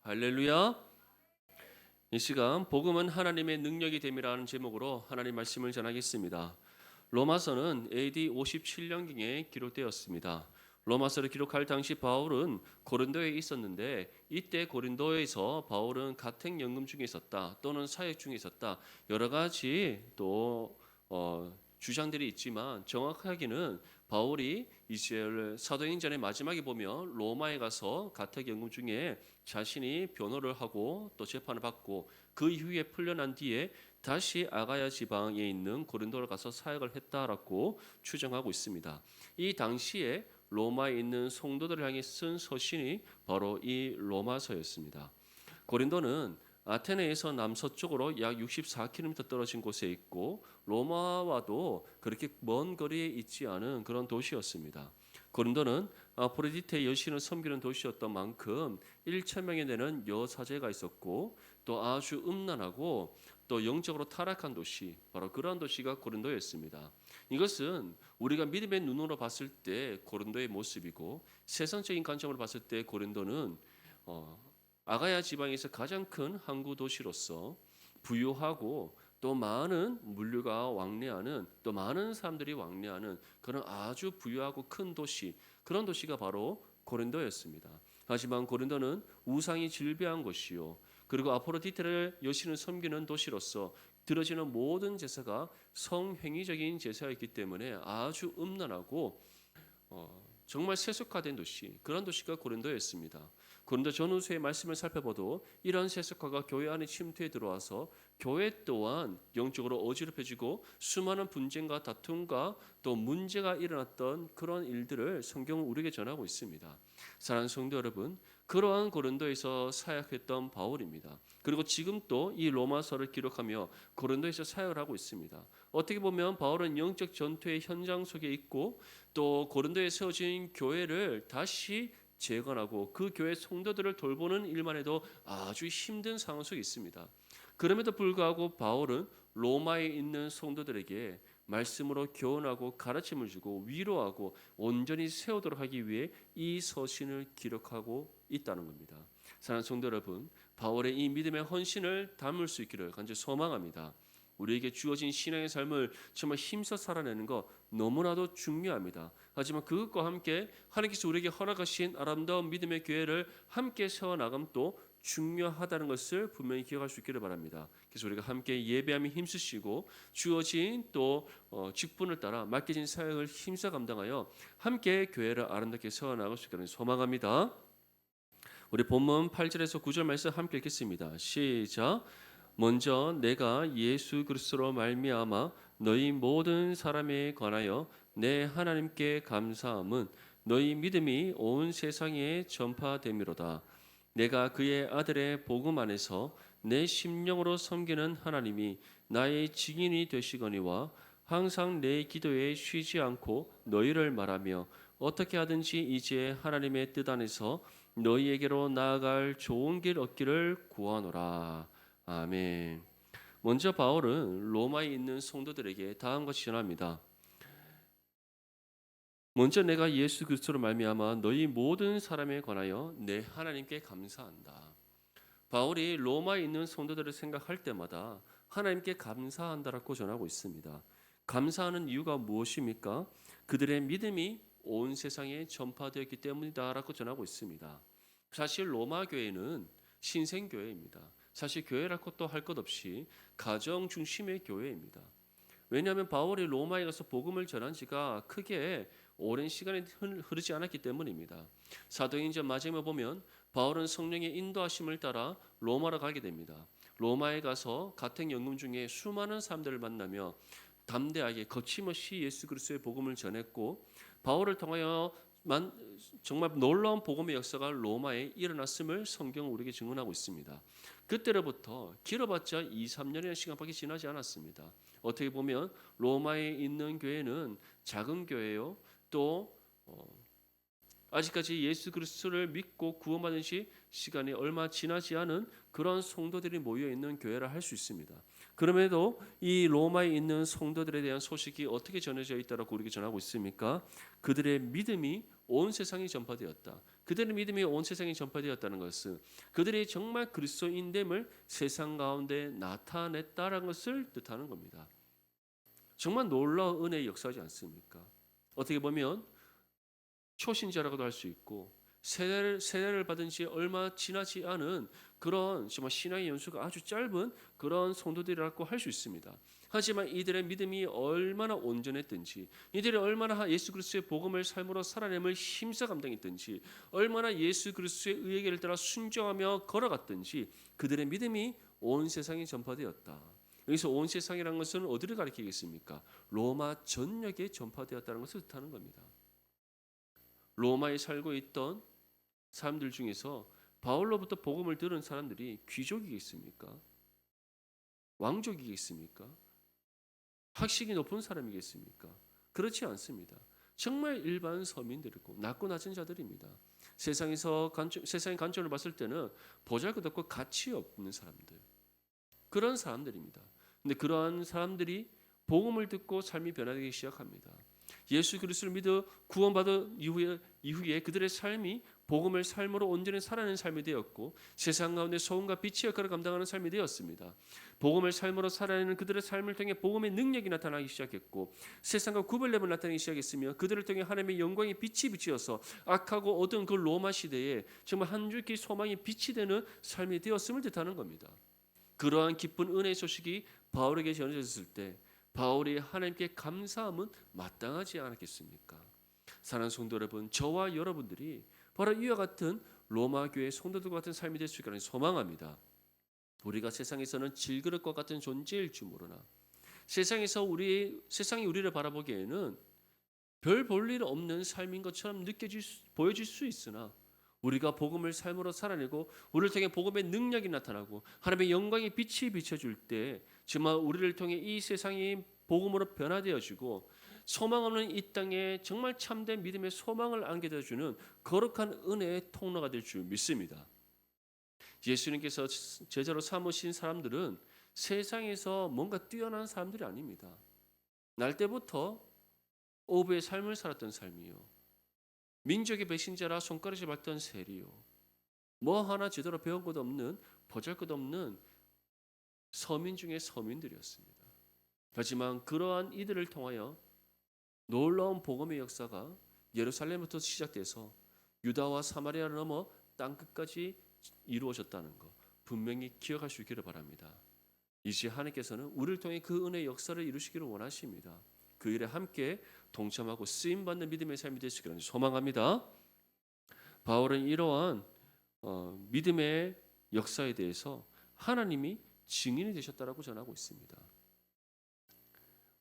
할렐루야. 이 시간 복음은 하나님의 능력이 됨이라는 제목으로 하나님 말씀을 전하겠습니다. 로마서는 AD 57년경에 기록되었습니다. 로마서를 기록할 당시 바울은 고린도에 있었는데 이때 고린도에서 바울은 가택 연금 중에 있었다 또는 사역 중에 있었다 여러 가지 또 주장들이 있지만 정확하게는 바울이 이스라엘 사도행전의 마지막에 보면 로마에 가서 가택 연금 중에 자신이 변호를 하고 또 재판을 받고 그 이후에 풀려난 뒤에 다시 아가야 지방에 있는 고린도를 가서 사역을 했다라고 추정하고 있습니다. 이 당시에 로마에 있는 성도들을 향해 쓴 서신이 바로 이 로마서였습니다. 고린도는 아테네에서 남서쪽으로 약 64km 떨어진 곳에 있고 로마와도 그렇게 먼 거리에 있지 않은 그런 도시였습니다. 고린도는 아프로디테 여신을 섬기는 도시였던 만큼 1,000명에 되는 여사제가 있었고 또 아주 음란하고 또 영적으로 타락한 도시, 바로 그러한 도시가 고린도였습니다. 이것은 우리가 믿음의 눈으로 봤을 때 고린도의 모습이고 세상적인 관점으로 봤을 때 고린도는 아가야 지방에서 가장 큰 항구 도시로서 부유하고 또 많은 물류가 왕래하는 또 많은 사람들이 왕래하는 그런 아주 부유하고 큰 도시, 그런 도시가 바로 고린도였습니다. 하지만 고린도는 우상이 질비한 곳이요 그리고 아포로디테를 여신을 섬기는 도시로서 드려지는 모든 제사가 성행위적인 제사였기 때문에 아주 음란하고 정말 세속화된 도시, 그런 도시가 고린도였습니다. 고린도 전후서의 말씀을 살펴봐도 이런 세속화가 교회 안에 침투해 들어와서 교회 또한 영적으로 어지럽혀지고 수많은 분쟁과 다툼과 또 문제가 일어났던 그런 일들을 성경은 우리에게 전하고 있습니다. 사랑하는 성도 여러분, 그러한 고린도에서 사역했던 바울입니다. 그리고 지금 또 이 로마서를 기록하며 고린도에서 사역을 하고 있습니다. 어떻게 보면 바울은 영적 전투의 현장 속에 있고 또 고린도에 세워진 교회를 다시 재건하고 그 교회 성도들을 돌보는 일만 해도 아주 힘든 상황 속에 있습니다. 그럼에도 불구하고 바울은 로마에 있는 성도들에게 말씀으로 교훈하고 가르침을 주고 위로하고 온전히 세우도록 하기 위해 이 서신을 기록하고 있다는 겁니다. 사랑하는 성도 여러분, 바울의 이 믿음의 헌신을 담을 수 있기를 간절히 소망합니다. 우리에게 주어진 신앙의 삶을 정말 힘써 살아내는 것 너무나도 중요합니다. 하지만 그것과 함께 하나님께서 우리에게 허락하신 아름다운 믿음의 교회를 함께 세워나감도 중요하다는 것을 분명히 기억할 수 있기를 바랍니다. 그래서 우리가 함께 예배하며 힘쓰시고 주어진 또 직분을 따라 맡겨진 사역을 힘써 감당하여 함께 교회를 아름답게 세워나갈 수 있기를 소망합니다. 우리 본문 8절에서 9절 말씀 함께 읽겠습니다. 시작. 먼저 내가 예수 그리스도로 말미암아 너희 모든 사람에 관하여 내 하나님께 감사함은 너희 믿음이 온 세상에 전파됨이로다. 내가 그의 아들의 복음 안에서 내 심령으로 섬기는 하나님이 나의 증인이 되시거니와 항상 내 기도에 쉬지 않고 너희를 말하며 어떻게 하든지 이제 하나님의 뜻 안에서 너희에게로 나아갈 좋은 길 얻기를 구하노라. 아멘. 먼저 바울은 로마에 있는 성도들에게 다음과 같이 전합니다. 먼저 내가 예수 그리스도로 말미암아 너희 모든 사람에 관하여 내 하나님께 감사한다. 바울이 로마에 있는 성도들을 생각할 때마다 하나님께 감사한다라고 전하고 있습니다. 감사하는 이유가 무엇입니까? 그들의 믿음이 온 세상에 전파되었기 때문이다라고 전하고 있습니다. 사실 로마 교회는 신생교회입니다. 사실 교회라고 또 할 것 없이 가정 중심의 교회입니다. 왜냐하면 바울이 로마에 가서 복음을 전한 지가 크게 오랜 시간이 흐르지 않았기 때문입니다. 사도행전 마지막에 보면 바울은 성령의 인도하심을 따라 로마로 가게 됩니다. 로마에 가서 가택 연금 중에 수많은 사람들을 만나며 담대하게 거침없이 예수 그리스도의 복음을 전했고 바울을 통하여 정말 놀라운 복음의 역사가 로마에 일어났음을 성경은 우리에게 증언하고 있습니다. 그때로부터 길어봤자 2-3년의 시간밖에 지나지 않았습니다. 어떻게 보면 로마에 있는 교회는 작은 교회요. 또 아직까지 예수 그리스도를 믿고 구원받은 지 시간이 얼마 지나지 않은 그런 성도들이 모여 있는 교회라 할 수 있습니다. 그럼에도 이 로마에 있는 성도들에 대한 소식이 어떻게 전해져 있다라고 우리에게 전하고 있습니까? 그들의 믿음이 온 세상에 전파되었다. 그들의 믿음이 온 세상에 전파되었다는 것은 그들이 정말 그리스도인됨을 세상 가운데 나타냈다는 것을 뜻하는 겁니다. 정말 놀라운 은혜의 역사지 않습니까? 어떻게 보면 초신자라고도 할 수 있고 세례를 받은 지 얼마 지나지 않은 그런 정말 신앙의 연수가 아주 짧은 그런 성도들이라고 할 수 있습니다. 하지만 이들의 믿음이 얼마나 온전했든지, 이들이 얼마나 예수 그리스도의 복음을 삶으로 살아냄을 힘써 감당했든지, 얼마나 예수 그리스도의 의의 길을 따라 순종하며 걸어갔든지 그들의 믿음이 온 세상에 전파되었다. 여기서 온 세상이라는 것은 어디를 가리키겠습니까? 로마 전역에 전파되었다는 것을 뜻하는 겁니다. 로마에 살고 있던 사람들 중에서 바울로부터 복음을 들은 사람들이 귀족이겠습니까? 왕족이겠습니까? 학식이 높은 사람이겠습니까? 그렇지 않습니다. 정말 일반 서민들이고 낮고 낮은 자들입니다. 세상의 관점을 봤을 때는 보잘것없고 가치 없는 사람들, 그런 사람들입니다. 근데 그러한 사람들이 복음을 듣고 삶이 변화되기 시작합니다. 예수 그리스도를 믿어 구원받은 이후에 그들의 삶이 복음을 삶으로 온전히 살아내는 삶이 되었고 세상 가운데 소금과 빛의 역할을 감당하는 삶이 되었습니다. 복음을 삶으로 살아내는 그들의 삶을 통해 복음의 능력이 나타나기 시작했고 세상과 구별됨을 나타내기 시작했으며 그들을 통해 하나님의 영광의 빛이 비치어서 악하고 어두운 그 로마 시대에 정말 한 줄기 소망의 빛이 되는 삶이 되었음을 뜻하는 겁니다. 그러한 기쁜 은혜의 소식이 바울에게 전해졌을 때 바울이 하나님께 감사함은 마땅하지 않았겠습니까? 사랑하는 성도 여러분, 저와 여러분들이 바로 이와 같은 로마 교회 성도들과 같은 삶이 될 수 있기를 소망합니다. 우리가 세상에서는 질그릇과 같은 존재일 줄 모르나 세상이 우리를 바라보기에는 별 볼 일 없는 삶인 것처럼 보여질 수 있으나 우리가 복음을 삶으로 살아내고 우리를 통해 복음의 능력이 나타나고 하나님의 영광의 빛이 비춰줄 때 정말 우리를 통해 이 세상이 복음으로 변화되어지고 소망 없는 이 땅에 정말 참된 믿음의 소망을 안게 되어주는 거룩한 은혜의 통로가 될 줄 믿습니다. 예수님께서 제자로 삼으신 사람들은 세상에서 뭔가 뛰어난 사람들이 아닙니다. 날 때부터 어부의 삶을 살았던 삶이요. 민족의 배신자라 손가락질 받던 세리요. 뭐 하나 제대로 배운 것 없는 보잘것없는 서민 중의 서민들이었습니다. 하지만 그러한 이들을 통하여 놀라운 복음의 역사가 예루살렘부터 시작돼서 유다와 사마리아를 넘어 땅끝까지 이루어졌다는 것 분명히 기억할 수 있기를 바랍니다. 이제 하나님께서는 우리를 통해 그 은혜의 역사를 이루시기를 원하십니다. 그 일에 함께 동참하고 쓰임받는 믿음의 삶이 되시기를 소망합니다. 바울은 이러한 믿음의 역사에 대해서 하나님이 증인이 되셨다라고 전하고 있습니다.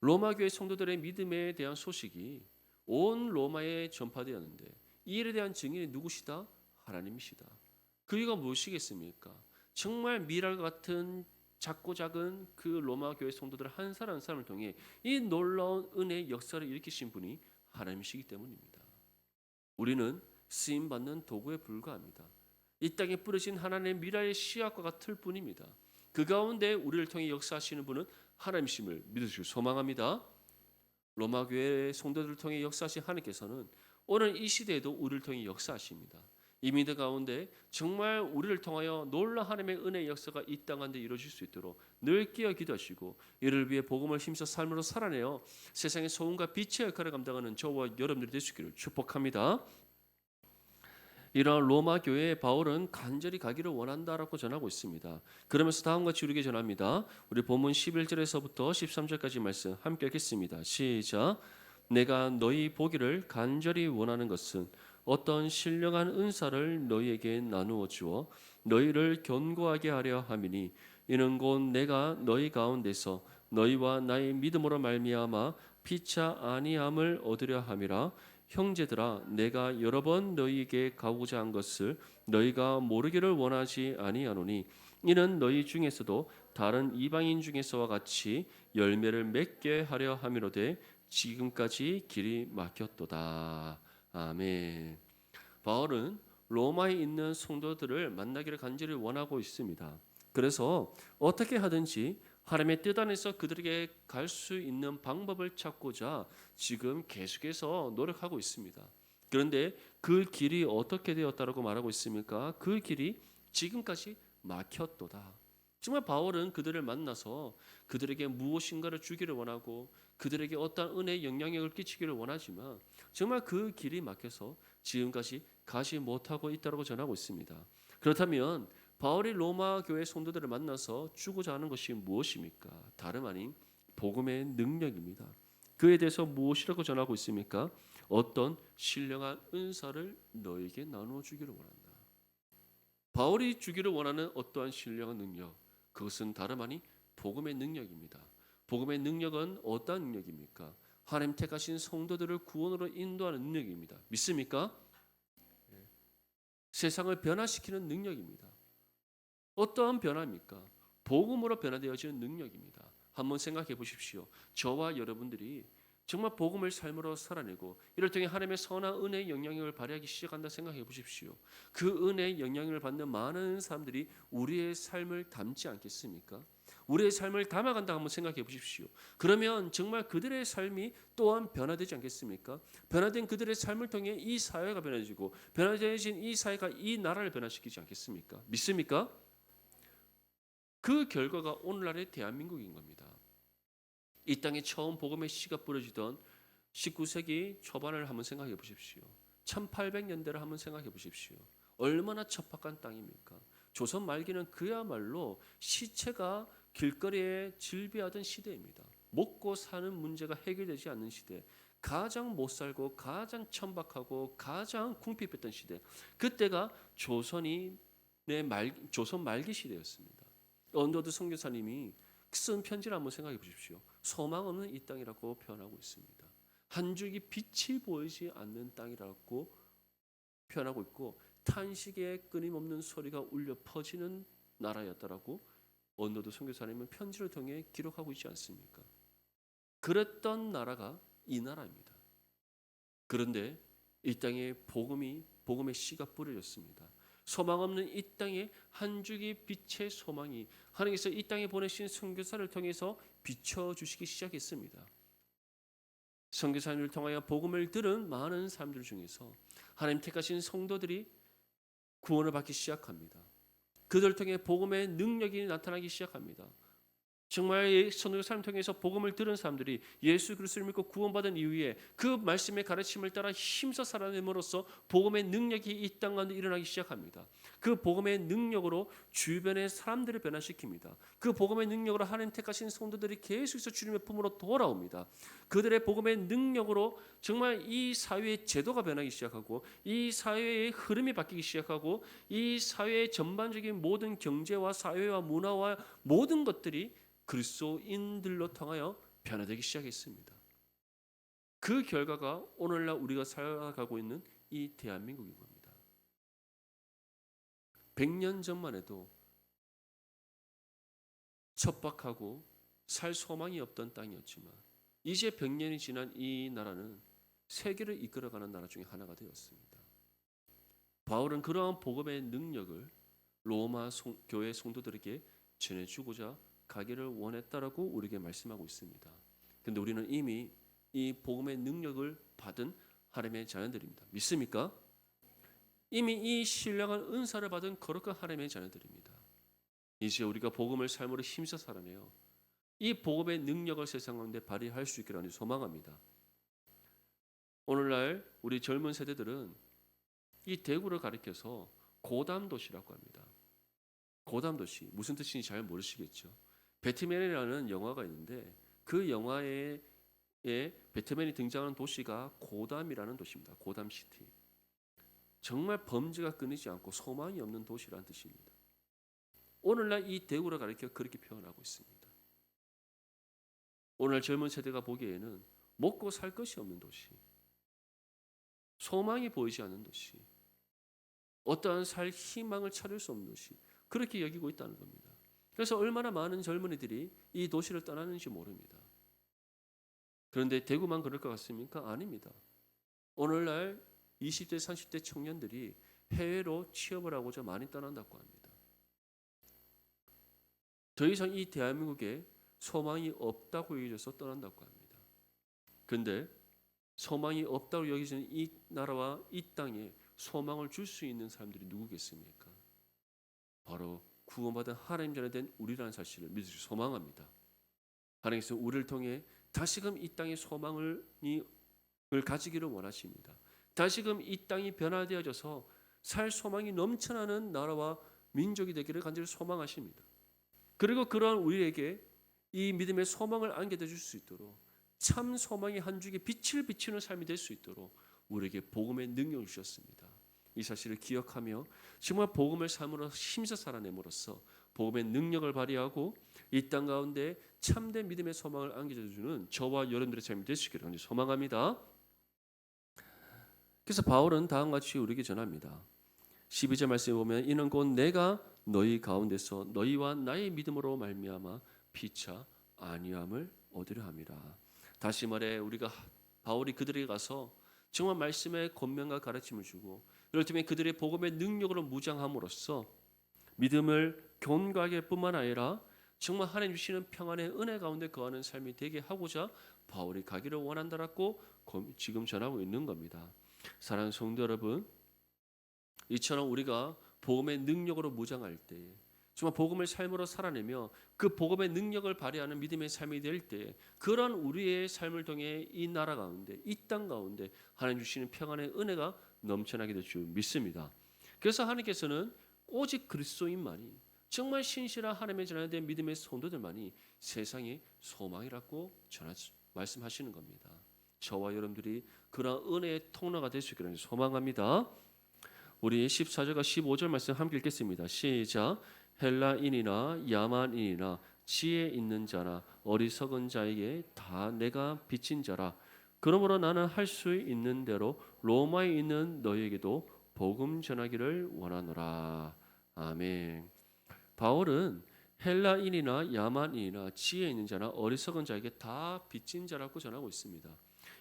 로마 교회 성도들의 믿음에 대한 소식이 온 로마에 전파되었는데 이 일에 대한 증인이 누구시다? 하나님이시다. 그 이유가 무엇이겠습니까? 정말 미랄 같은 작고 작은 그 로마 교회 성도들 한 사람 한 사람을 통해 이 놀라운 은혜의 역사를 일으키신 분이 하나님이시기 때문입니다. 우리는 쓰임 받는 도구에 불과합니다. 이 땅에 뿌려진 하나님의 미랄의 씨앗과 같을 뿐입니다. 그 가운데 우리를 통해 역사하시는 분은 하나님이심을 믿으시고 소망합니다. 로마 교회 성도들을 통해 역사하신 하나님께서는 오늘 이 시대에도 우리를 통해 역사하십니다. 이 믿음 가운데 정말 우리를 통하여 놀라운 하나님의 은혜의 역사가 이 땅 가운데 이루어질 수 있도록 늘 깨어 기도하시고 이를 위해 복음을 힘써 삶으로 살아내어 세상의 소금과 빛의 역할을 감당하는 저와 여러분들이 될 수 있기를 축복합니다. 이러한 로마 교회에 바울은 간절히 가기를 원한다라고 전하고 있습니다. 그러면서 다음과 같이 우리에게 전합니다. 우리 본문 11절에서부터 13절까지 말씀 함께 읽겠습니다. 시작. 내가 너희 보기를 간절히 원하는 것은 어떤 신령한 은사를 너희에게 나누어 주어 너희를 견고하게 하려 함이니 이는 곧 내가 너희 가운데서 너희와 나의 믿음으로 말미암아 피차 아니함을 얻으려 함이라. 형제들아, 내가 여러 번 너희에게 가고자 한 것을 너희가 모르기를 원하지 아니하노니 이는 너희 중에서도 다른 이방인 중에서와 같이 열매를 맺게 하려 함이로되 지금까지 길이 막혔도다. 아멘. 바울은 로마에 있는 성도들을 만나기를 간절히 원하고 있습니다. 그래서 어떻게 하든지 하나님의 뜻 안에서 그들에게 갈 수 있는 방법을 찾고자 지금 계속해서 노력하고 있습니다. 그런데 그 길이 어떻게 되었다라고 말하고 있습니까? 그 길이 지금까지 막혔도다. 정말 바울은 그들을 만나서 그들에게 무엇인가를 주기를 원하고 그들에게 어떤 은혜의 영향력을 끼치기를 원하지만 정말 그 길이 막혀서 지금까지 가지 못하고 있다고 전하고 있습니다. 그렇다면 바울이 로마 교회 성도들을 만나서 주고자 하는 것이 무엇입니까? 다름 아닌 복음의 능력입니다. 그에 대해서 무엇이라고 전하고 있습니까? 어떤 신령한 은사를 너에게 나누어 주기를 원한다. 바울이 주기를 원하는 어떠한 신령한 능력, 그것은 다름 아닌 복음의 능력입니다. 복음의 능력은 어떠한 능력입니까? 하나님 택하신 성도들을 구원으로 인도하는 능력입니다. 믿습니까? 세상을 변화시키는 능력입니다. 어떠한 변화입니까? 복음으로 변화되어지는 능력입니다. 한번 생각해 보십시오. 저와 여러분들이 정말 복음을 삶으로 살아내고 이를 통해 하나님의 선한 은혜의 영향력을 발휘하기 시작한다 생각해 보십시오. 그 은혜의 영향을 받는 많은 사람들이 우리의 삶을 담지 않겠습니까? 우리의 삶을 담아간다 한번 생각해 보십시오. 그러면 정말 그들의 삶이 또한 변화되지 않겠습니까? 변화된 그들의 삶을 통해 이 사회가 변화지고 변화되어진 이 사회가 이 나라를 변화시키지 않겠습니까? 믿습니까? 그 결과가 오늘날의 대한민국인 겁니다. 이 땅에 처음 복음의 씨가 뿌려지던 19세기 초반을 한번 생각해 보십시오. 1800년대를 한번 생각해 보십시오. 얼마나 척박한 땅입니까? 조선 말기는 그야말로 시체가 길거리에 질비하던 시대입니다. 먹고 사는 문제가 해결되지 않는 시대, 가장 못 살고 가장 천박하고 가장 궁핍했던 시대. 그때가 조선 말기 시대였습니다. 언더드 선교사님이 쓴 편지를 한번 생각해 보십시오. 소망 없는 이 땅이라고 표현하고 있습니다. 한 줄기 빛이 보이지 않는 땅이라고 표현하고 있고 탄식의 끊임없는 소리가 울려 퍼지는 나라였다라고 언더드 선교사님은 편지를 통해 기록하고 있지 않습니까? 그랬던 나라가 이 나라입니다. 그런데 이 땅에 복음의 씨가 뿌려졌습니다. 소망 없는 이 땅에 한 줄기 빛의 소망이 하나님께서 이 땅에 보내신 선교사를 통해서 비춰주시기 시작했습니다. 선교사님을 통하여 복음을 들은 많은 사람들 중에서 하나님 택하신 성도들이 구원을 받기 시작합니다. 그들을 통해 복음의 능력이 나타나기 시작합니다. 정말 선교사를 통해서 복음을 들은 사람들이 예수 그리스도를 믿고 구원받은 이후에 그 말씀의 가르침을 따라 힘써 살아냄으로써 복음의 능력이 이 땅 가운데 일어나기 시작합니다. 그 복음의 능력으로 주변의 사람들을 변화시킵니다. 그 복음의 능력으로 하나님 택하신 성도들이 계속해서 주님의 품으로 돌아옵니다. 그들의 복음의 능력으로 정말 이 사회의 제도가 변하기 시작하고 이 사회의 흐름이 바뀌기 시작하고 이 사회의 전반적인 모든 경제와 사회와 문화와 모든 것들이 그리스도인들로 통하여 변화되기 시작했습니다. 그 결과가 오늘날 우리가 살아가고 있는 이 대한민국인 겁니다. 100년 전만 해도 척박하고 살 소망이 없던 땅이었지만 이제 100년이 지난 이 나라는 세계를 이끌어가는 나라 중에 하나가 되었습니다. 바울은 그러한 복음의 능력을 로마 교회 성도들에게 전해주고자 가기를 원했다라고 우리에게 말씀하고 있습니다. 그런데 우리는 이미 이 복음의 능력을 받은 하나님의 자녀들입니다. 믿습니까? 이미 이 신령한 은사를 받은 거룩한 하나님의 자녀들입니다. 이제 우리가 복음을 삶으로 힘써 살아내요. 이 복음의 능력을 세상 가운데 발휘할 수 있기를 소망합니다. 오늘날 우리 젊은 세대들은 이 대구를 가리켜서 고담도시라고 합니다. 고담도시 무슨 뜻인지 잘 모르시겠죠. 배트맨이라는 영화가 있는데 그 영화에 배트맨이 등장하는 도시가 고담이라는 도시입니다. 고담시티. 정말 범죄가 끊이지 않고 소망이 없는 도시라는 뜻입니다. 오늘날 이 대구를 가리켜 그렇게 표현하고 있습니다. 오늘 젊은 세대가 보기에는 먹고 살 것이 없는 도시, 소망이 보이지 않는 도시, 어떠한 살 희망을 찾을 수 없는 도시, 그렇게 여기고 있다는 겁니다. 그래서 얼마나 많은 젊은이들이 이 도시를 떠나는지 모릅니다. 그런데 대구만 그럴 것 같습니까? 아닙니다. 오늘날 20대, 30대 청년들이 해외로 취업을 하고자 많이 떠난다고 합니다. 더 이상 이 대한민국에 소망이 없다고 여겨져서 떠난다고 합니다. 그런데 소망이 없다고 여기지는 이 나라와 이 땅에 소망을 줄 수 있는 사람들이 누구겠습니까? 바로 구원받은 하나님 자녀 된 우리라는 사실을 믿으시고 소망합니다. 하나님께서 우리를 통해 다시금 이 땅의 소망을 가지기를 원하십니다. 다시금 이 땅이 변화되어져서 살 소망이 넘쳐나는 나라와 민족이 되기를 간절히 소망하십니다. 그리고 그러한 우리에게 이 믿음의 소망을 안겨줘 줄 수 있도록 참 소망의 한 줄기 빛을 비추는 삶이 될 수 있도록 우리에게 복음의 능력을 주셨습니다. 이 사실을 기억하며 정말 복음을 삶으로 힘써 살아냄으로써 복음의 능력을 발휘하고 이 땅 가운데 참된 믿음의 소망을 안겨주는 저와 여러분들의 삶이 될 수 있기를 소망합니다. 그래서 바울은 다음과 같이 우리에게 전합니다. 12절 말씀에 보면 이는 곧 내가 너희 가운데서 너희와 나의 믿음으로 말미암아 피차 안위함을 얻으려 함이라. 다시 말해 우리가 바울이 그들에게 가서 정말 말씀의 권면과 가르침을 주고 이럴 때에 그들의 복음의 능력으로 무장함으로써 믿음을 견고하게 뿐만 아니라 정말 하나님 주시는 평안의 은혜 가운데 거하는 삶이 되게 하고자 바울이 가기를 원한다라고 지금 전하고 있는 겁니다. 사랑하는 성도 여러분, 이처럼 우리가 복음의 능력으로 무장할 때 정말 복음을 삶으로 살아내며 그 복음의 능력을 발휘하는 믿음의 삶이 될 때 그런 우리의 삶을 통해 이 나라 가운데 이 땅 가운데 하나님 주시는 평안의 은혜가 넘쳐나게 될 줄 믿습니다. 그래서 하나님께서는 오직 그리스도인만이 정말 신실한 하나님의 자녀된 믿음의 성도들만이 세상의 소망이라고 말씀하시는 겁니다. 저와 여러분들이 그런 은혜의 통로가 될 수 있기를 소망합니다. 우리 14절과 15절 말씀 함께 읽겠습니다. 시작. 헬라인이나 야만인이나 지혜 있는 자나 어리석은 자에게 다 내가 빚진 자라. 그러므로 나는 할 수 있는 대로 로마에 있는 너희에게도 복음 전하기를 원하노라. 아멘. 바울은 헬라인이나 야만인이나 지혜 있는 자나 어리석은 자에게 다 빚진 자라고 전하고 있습니다.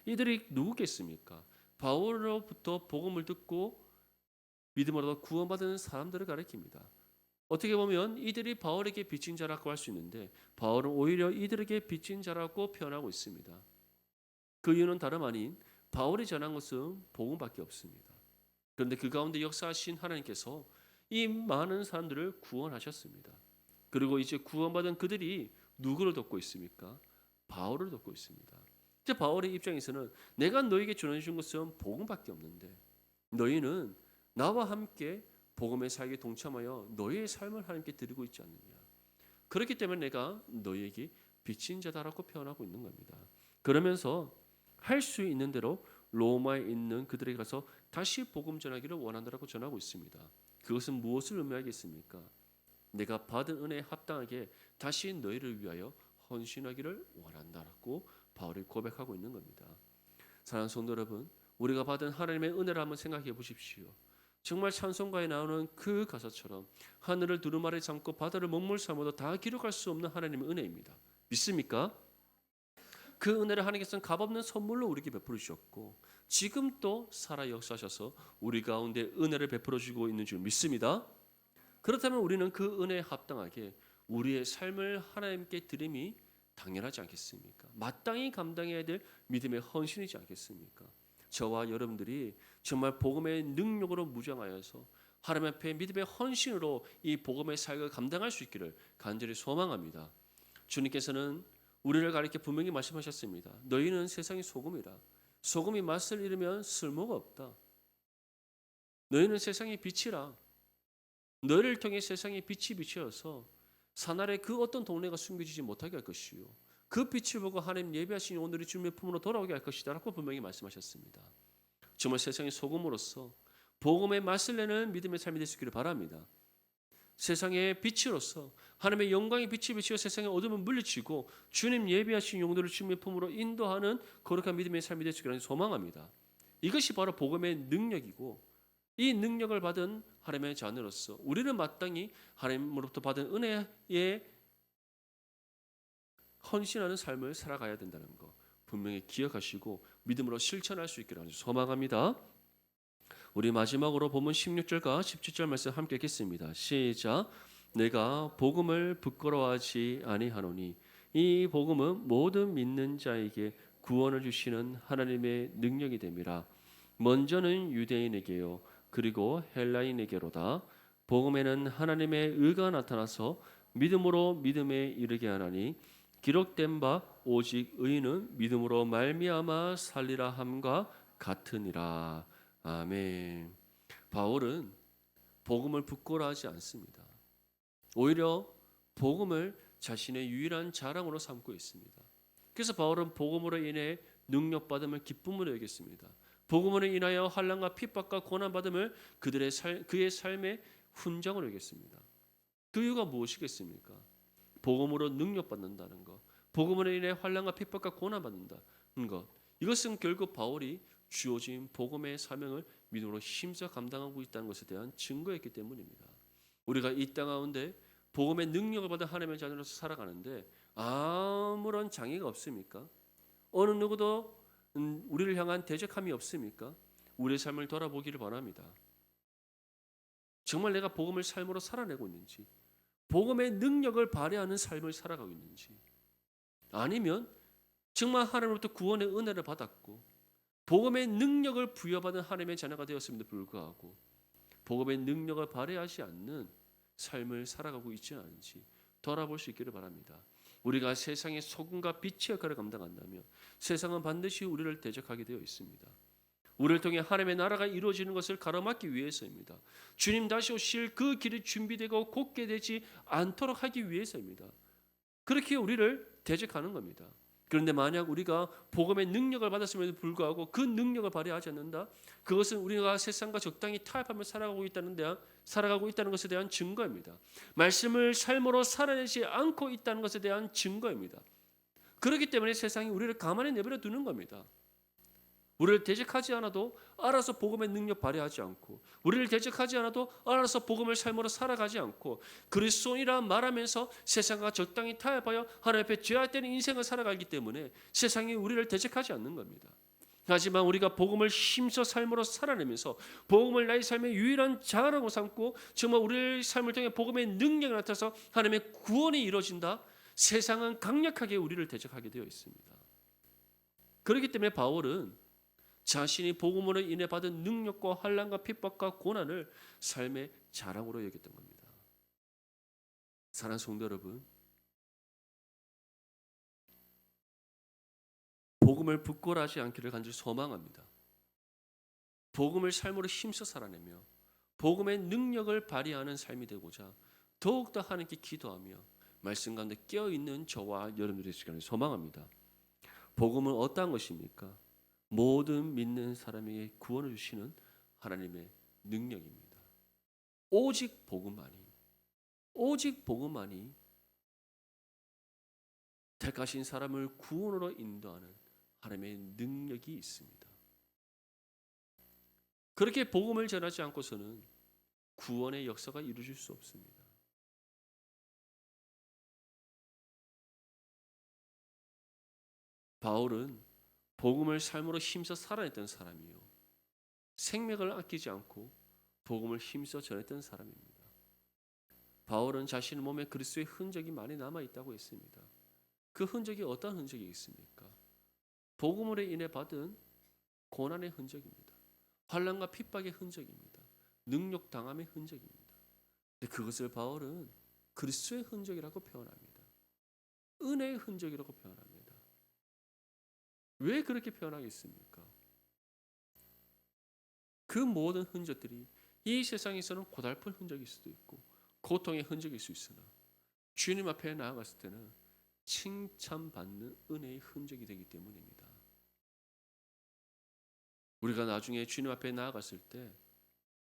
이들이 누구겠습니까? 바울로부터 복음을 듣고 믿음으로 구원받은 사람들을 가리킵니다. 어떻게 보면 이들이 바울에게 빚진 자라고 할 수 있는데 바울은 오히려 이들에게 빚진 자라고 표현하고 있습니다. 그 이유는 다름 아닌 바울이 전한 것은 복음밖에 없습니다. 그런데 그 가운데 역사하신 하나님께서 이 많은 사람들을 구원하셨습니다. 그리고 이제 구원받은 그들이 누구를 돕고 있습니까? 바울을 돕고 있습니다. 이제 바울의 입장에서는 내가 너에게 전해준 것은 복음밖에 없는데 너희는 나와 함께 복음의 사역에 동참하여 너희의 삶을 하나님께 드리고 있지 않느냐. 그렇기 때문에 내가 너희에게 빚진 자다라고 표현하고 있는 겁니다. 그러면서 할 수 있는 대로 로마에 있는 그들에게 가서 다시 복음 전하기를 원한다라고 전하고 있습니다. 그것은 무엇을 의미하겠습니까? 내가 받은 은혜에 합당하게 다시 너희를 위하여 헌신하기를 원한다라고 바울이 고백하고 있는 겁니다. 사랑하는 성도 여러분, 우리가 받은 하나님의 은혜를 한번 생각해 보십시오. 정말 찬송가에 나오는 그 가사처럼 하늘을 두루마리 삼고 바다를 먹물 삼아도 다 기록할 수 없는 하나님의 은혜입니다. 믿습니까? 그 은혜를 하나님께서는 값없는 선물로 우리에게 베풀어 주셨고 지금 또 살아 역사하셔서 우리 가운데 은혜를 베풀어 주고 있는 줄 믿습니다. 그렇다면 우리는 그 은혜에 합당하게 우리의 삶을 하나님께 드림이 당연하지 않겠습니까? 마땅히 감당해야 될 믿음의 헌신이지 않겠습니까? 저와 여러분들이 정말 복음의 능력으로 무장하여서 하나님 앞에 믿음의 헌신으로 이 복음의 사역을 감당할 수 있기를 간절히 소망합니다. 주님께서는 우리를 가리켜 분명히 말씀하셨습니다. 너희는 세상의 소금이라. 소금이 맛을 잃으면 쓸모가 없다. 너희는 세상의 빛이라. 너희를 통해 세상의 빛이 비추어서 사날의 그 어떤 동네가 숨겨지지 못하게 할 것이요. 그 빛을 보고 하나님 예배하신 오늘의 주님의 품으로 돌아오게 할 것이다 라고 분명히 말씀하셨습니다. 정말 세상의 소금으로서 복음의 맛을 내는 믿음의 삶이 될 수 있기를 바랍니다. 세상의 빛으로서 하나님의 영광의 빛이 비추어 세상의 어둠을 물리치고 주님 예배하신 용도를 주님의 품으로 인도하는 거룩한 믿음의 삶이 될 수 있기를 소망합니다. 이것이 바로 복음의 능력이고 이 능력을 받은 하나님의 자녀로서 우리는 마땅히 하나님으로부터 받은 은혜에 헌신하는 삶을 살아가야 된다는 거 분명히 기억하시고 믿음으로 실천할 수 있기를 소망합니다. 우리 마지막으로 본문 16절과 17절 말씀 함께 읽겠습니다. 시작. 내가 복음을 부끄러워하지 아니하노니 이 복음은 모든 믿는 자에게 구원을 주시는 하나님의 능력이 됨이라. 먼저는 유대인에게요 그리고 헬라인에게로다. 복음에는 하나님의 의가 나타나서 믿음으로 믿음에 이르게 하나니 기록된 바 오직 의인은 믿음으로 말미암아 살리라 함과 같으니라. 아멘. 바울은 복음을 부끄러워하지 않습니다. 오히려 복음을 자신의 유일한 자랑으로 삼고 있습니다. 그래서 바울은 복음으로 인해 능력받음을 기쁨으로 여겼습니다. 복음으로 인하여 환난과 핍박과 고난받음을 그의 삶의 훈장으로 여겼습니다. 그 이유가 무엇이겠습니까? 복음으로 능력받는다는 것, 복음으로 인해 환난과 핍박과 고난받는다는 것, 이것은 결국 바울이 주어진 복음의 사명을 믿음으로 힘써 감당하고 있다는 것에 대한 증거였기 때문입니다. 우리가 이 땅 가운데 복음의 능력을 받은 하나님의 자녀로서 살아가는데 아무런 장애가 없습니까? 어느 누구도 우리를 향한 대적함이 없습니까? 우리의 삶을 돌아보기를 바랍니다. 정말 내가 복음을 삶으로 살아내고 있는지, 복음의 능력을 발휘하는 삶을 살아가고 있는지, 아니면 정말 하나님으로부터 구원의 은혜를 받았고 복음의 능력을 부여받은 하나님의 자녀가 되었음에도 불구하고 복음의 능력을 발휘하지 않는 삶을 살아가고 있지 않은지 돌아볼 수 있기를 바랍니다. 우리가 세상의 소금과 빛의 역할을 감당한다면 세상은 반드시 우리를 대적하게 되어 있습니다. 우리를 통해 하나님의 나라가 이루어지는 것을 가로막기 위해서입니다. 주님 다시 오실 그 길이 준비되고 곧게 되지 않도록 하기 위해서입니다. 그렇게 우리를 대적하는 겁니다. 그런데 만약 우리가 복음의 능력을 받았음에도 불구하고 그 능력을 발휘하지 않는다, 그것은 우리가 세상과 적당히 타협하며 살아가고 있다는 것에 대한 증거입니다. 말씀을 삶으로 살아내지 않고 있다는 것에 대한 증거입니다. 그렇기 때문에 세상이 우리를 가만히 내버려 두는 겁니다. 우리를 대적하지 않아도 알아서 복음의 능력 발휘하지 않고, 우리를 대적하지 않아도 알아서 복음을 삶으로 살아가지 않고, 그리스도인이라 말하면서 세상과 적당히 타협하여 하나님 앞에 죄악되는 인생을 살아가기 때문에 세상이 우리를 대적하지 않는 겁니다. 하지만 우리가 복음을 힘써 삶으로 살아내면서 복음을 나의 삶의 유일한 자랑으로 삼고 정말 우리의 삶을 통해 복음의 능력이 나타나서 하나님의 구원이 이루어진다, 세상은 강력하게 우리를 대적하게 되어 있습니다. 그렇기 때문에 바울은 자신이 복음으로 인해 받은 능력과 환난과 핍박과 고난을 삶의 자랑으로 여겼던 겁니다. 사랑하는 성도 여러분, 복음을 부끄러워하지 않기를 간절히 소망합니다. 복음을 삶으로 힘써 살아내며 복음의 능력을 발휘하는 삶이 되고자 더욱더 하나님께 기도하며 말씀 가운데 깨어있는 저와 여러분들의 시간을 소망합니다. 복음은 어떠한 것입니까? 모든 믿는 사람에게 구원을 주시는 하나님의 능력입니다. 오직 복음만이 택하신 사람을 구원으로 인도하는 하나님의 능력이 있습니다. 그렇게 복음을 전하지 않고서는 구원의 역사가 이루어질 수 없습니다. 바울은 복음을 삶으로 힘써 살아냈던 사람이요, 생명을 아끼지 않고 복음을 힘써 전했던 사람입니다. 바울은 자신의 몸에 그리스도의 흔적이 많이 남아있다고 했습니다. 그 흔적이 어떤 흔적이 있습니까? 복음으로 인해 받은 고난의 흔적입니다. 환난과 핍박의 흔적입니다. 능욕당함의 흔적입니다. 그것을 바울은 그리스도의 흔적이라고 표현합니다. 은혜의 흔적이라고 표현합니다. 왜 그렇게 표현하겠습니까? 그 모든 흔적들이 이 세상에서는 고달픈 흔적일 수도 있고 고통의 흔적일 수 있으나 주님 앞에 나아갔을 때는 칭찬받는 은혜의 흔적이 되기 때문입니다. 우리가 나중에 주님 앞에 나아갔을 때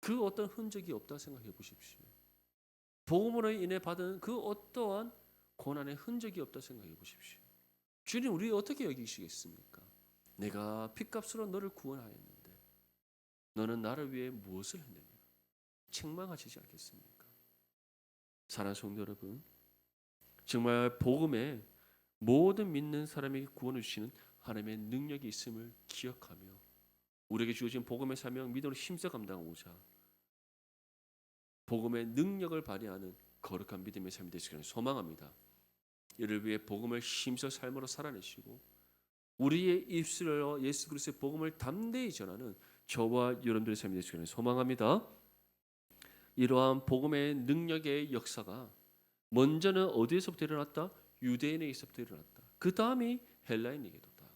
그 어떤 흔적이 없다 생각해 보십시오. 복음으로 인해 받은 그 어떠한 고난의 흔적이 없다 생각해 보십시오. 주님 우리 어떻게 여기시겠습니까? 내가 핏값으로 너를 구원하였는데 너는 나를 위해 무엇을 했느냐? 책망하시지 않겠습니까? 사랑하는 성도 여러분, 정말 복음에 모든 믿는 사람에게 구원을 주시는 하나님의 능력이 있음을 기억하며 우리에게 주어진 복음의 사명 믿음으로 힘써 감당하고자 복음의 능력을 발휘하는 거룩한 믿음의 삶이 되시기를 소망합니다. 이를 위해 복음을 힘써 삶으로 살아내시고 우리의 입술로 예수 그리스도의 복음을 담대히 전하는 저와 여러분들의 삶이 되시기를 소망합니다. 이러한 복음의 능력의 역사가 먼저는 어디에서부터 일어났다? 유대인에게서부터 일어났다. 그 다음이 헬라인에게도다.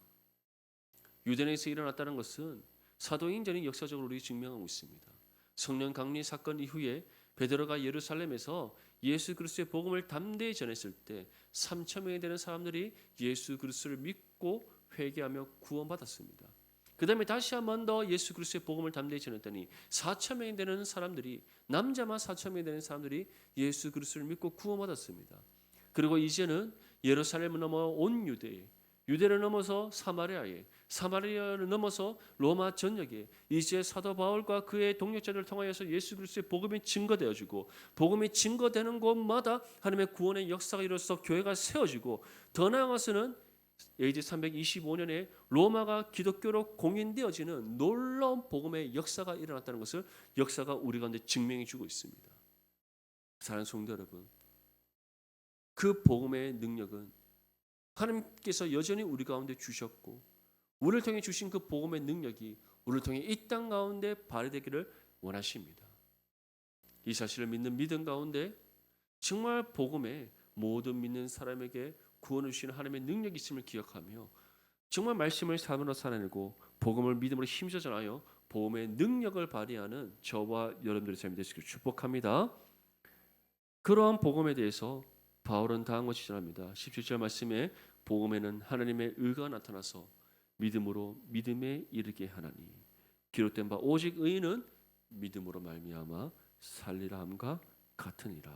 유대인에게서 일어났다는 것은 사도행전이 역사적으로 우리 증명하고 있습니다. 성령 강림 사건 이후에 베드로가 예루살렘에서 예수 그리스도의 복음을 담대히 전했을 때 3천 명이 되는 사람들이 예수 그리스도를 믿고 회개하며 구원받았습니다. 그 다음에 다시 한 번 더 예수 그리스도의 복음을 담대히 전했더니 4천 명이 되는 사람들이, 남자만 4천 명이 되는 사람들이 예수 그리스도를 믿고 구원받았습니다. 그리고 이제는 예루살렘을 넘어 온 유대를 넘어서 사마리아를 넘어서 로마 전역에 이제 사도 바울과 그의 동역자들을 통하여서 예수 그리스도의 복음이 증거되어지고, 복음이 증거되는 곳마다 하나님의 구원의 역사가 이루어서 교회가 세워지고, 더 나아가서는 AD 325년에 로마가 기독교로 공인되어지는 놀라운 복음의 역사가 일어났다는 것을 역사가 우리 가운데 증명해 주고 있습니다. 사랑하는 성도 여러분, 그 복음의 능력은 하나님께서 여전히 우리 가운데 주셨고, 우리를 통해 주신 그 복음의 능력이 우리를 통해 이 땅 가운데 발휘되기를 원하십니다. 이 사실을 믿는 믿음 가운데 정말 복음에 모든 믿는 사람에게 구원을 주시는 하나님의 능력이 있음을 기억하며 정말 말씀을 삶으로 살아내고 복음을 믿음으로 힘써 전하여 복음의 능력을 발휘하는 저와 여러분들의 삶이 되시기를 축복합니다. 그러한 복음에 대해서 바울은 다음 것이 전합니다. 17절 말씀에 복음에는 하나님의 의가 나타나서 믿음으로 믿음에 이르게 하나니 기록된 바 오직 의인은 믿음으로 말미암아 살리라 함과 같으니라.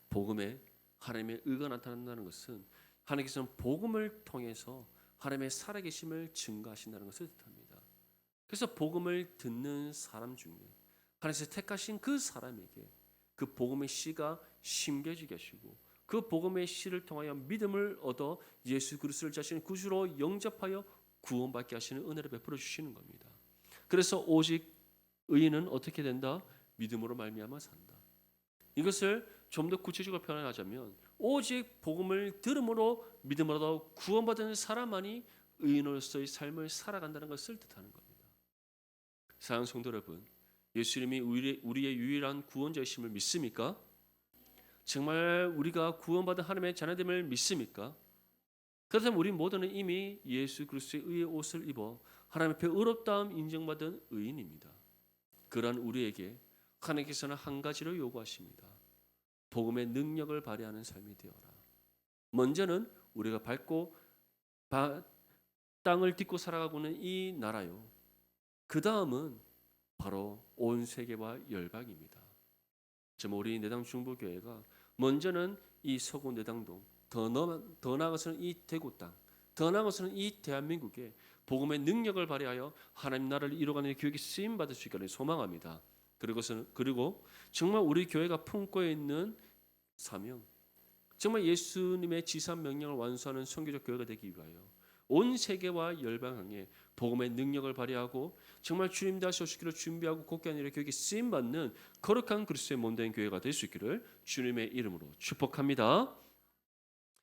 복음에 하나님의 의가 나타난다는 것은 하나님께서는 복음을 통해서 하나님의 살아계심을 증거하신다는 것을 뜻합니다. 그래서 복음을 듣는 사람 중에 하나님께서 택하신 그 사람에게 그 복음의 씨가 심겨지게 하시고, 그 복음의 씨를 통하여 믿음을 얻어 예수 그리스도를 자신의 구주로 영접하여 구원받게 하시는 은혜를 베풀어 주시는 겁니다. 그래서 오직 의인은 어떻게 된다? 믿음으로 말미암아 산다. 이것을 좀 더 구체적으로 표현하자면 오직 복음을 들음으로 믿음으로 얻어 구원받은 사람만이 의인으로서의 삶을 살아간다는 것을 뜻하는 겁니다. 사랑하는 성도 여러분, 예수님이 우리의 유일한 구원자이심을 믿습니까? 정말 우리가 구원받은 하나님의 자녀됨을 믿습니까? 그렇다면 우리 모두는 이미 예수 그리스도의 의의 옷을 입어 하나님 앞에 의롭다함 인정받은 의인입니다. 그러한 우리에게 하나님께서는 한 가지를 요구하십니다. 복음의 능력을 발휘하는 삶이 되어라. 먼저는 우리가 밟고 땅을 딛고 살아가고는 이 나라요, 그 다음은 바로 온 세계와 열방입니다. 우리 내당 중보교회가 먼저는 이 서구 내당동, 더 나아가서는 이 대구 땅, 더 나아가서는 이 대한민국에 복음의 능력을 발휘하여 하나님 나라를 이루어가는 교육이 쓰임 받을 수 있기를 소망합니다. 그리고 정말 우리 교회가 품고 있는 사명, 정말 예수님의 지상 명령을 완수하는 선교적 교회가 되기 위하여 온 세계와 열방에 복음의 능력을 발휘하고 정말 주님 다시 오시기를 준비하고 곧게 아니라 교육에 쓰임 받는 거룩한 그리스도의 몸된 교회가 될 수 있기를 주님의 이름으로 축복합니다.